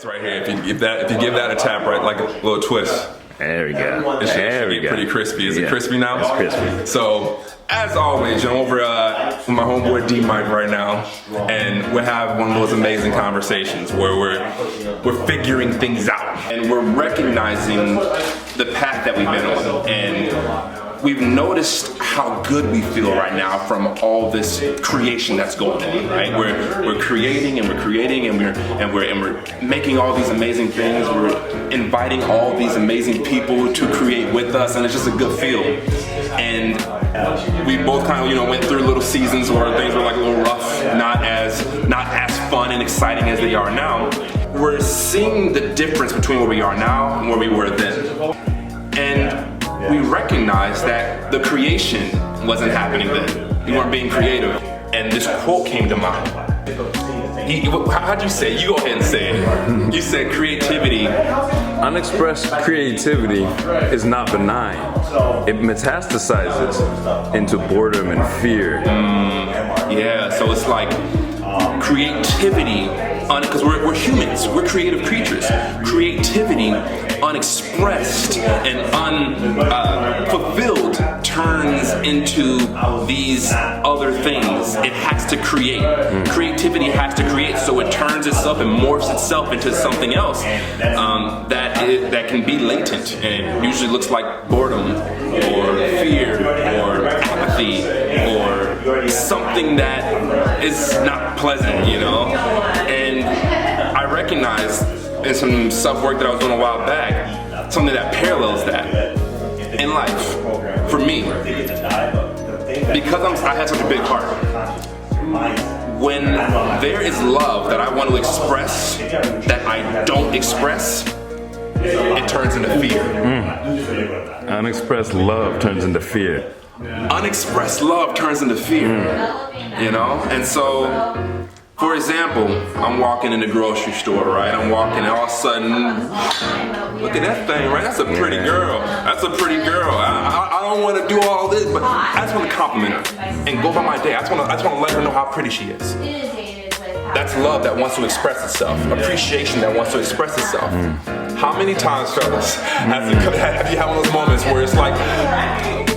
It's right here. If you give that a tap, right, like a little twist. There we go. It should get pretty crispy. Is it crispy now? It's crispy. So, as always, I'm over with my homeboy D Mike right now, and we have one of those amazing conversations where we're figuring things out, and we're recognizing the path that we've been on, and we've noticed how good we feel right now from all this creation that's going on, right? We're creating and we're creating and we're making all these amazing things. We're inviting all these amazing people to create with us, and it's just a good feel. And we both kind of, went through little seasons where things were like a little rough, not as fun and exciting as they are now. We're seeing the difference between where we are now and where we were then. And we recognize that the creation wasn't happening then. We weren't being creative. And this quote came to mind. How'd you say it? You go ahead and say it. You said creativity. Unexpressed creativity is not benign. It metastasizes into boredom and fear. Yeah, so it's like creativity, because we're humans, we're creative creatures. Creativity unexpressed and unfulfilled turns into these other things. It has to create. Creativity has to create, so it turns itself and morphs itself into something else that can be latent, and it usually looks like boredom or fear or apathy or something that is not pleasant, And I recognized in some self-work that I was doing a while back, something that parallels that in life for me, because I have such a big heart. When there is love that I want to express that I don't express, it turns into fear. Unexpressed love turns into fear. Unexpressed love turns into fear, And so, for example, I'm walking in the grocery store, right? I'm walking, and all of a sudden, look at that thing, right? That's a pretty girl. That's a pretty girl. I don't want to do all this, but I just want to compliment her and go by my day. I just want to let her know how pretty she is. That's love that wants to express itself. Appreciation that wants to express itself. How many times, fellas, have you had one of those moments where it's like,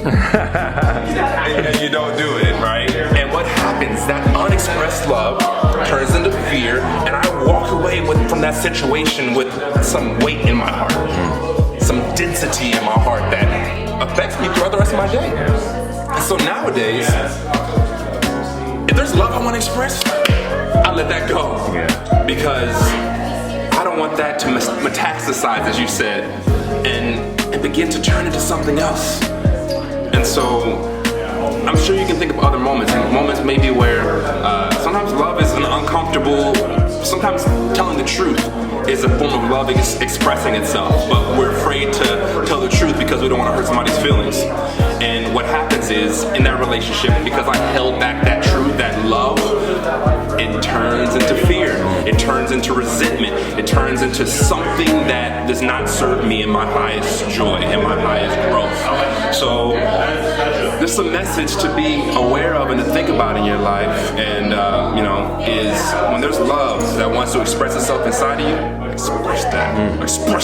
and you don't do it, right? And what happens? That unexpressed love turns into fear, and I walk away from that situation with some weight in my heart, some density in my heart that affects me throughout the rest of my day. And so nowadays, if there's love I want to express, I let that go, because I don't want that to metastasize, as you said, and begin to turn into something else. And so, I'm sure you can think of other moments maybe where sometimes love is an uncomfortable, sometimes telling the truth is a form of love expressing itself, but we're afraid to tell the truth because we don't want to hurt somebody's feelings. And what happens is, in that relationship, because I held back that truth, that love, it turns into fear, it turns into resentment, it turns into something that does not serve me in my highest joy, in my highest growth. So, this is a message to be aware of and to think about in your life, and is when there's love that wants to express itself inside of you, express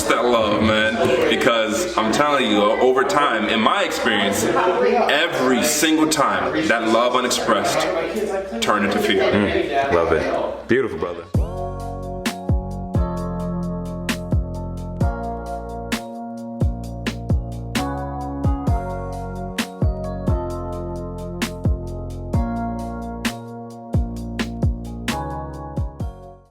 that love, man, because I'm telling you, over time, in my experience, every single time that love unexpressed turned into fear. Love it. Beautiful, brother.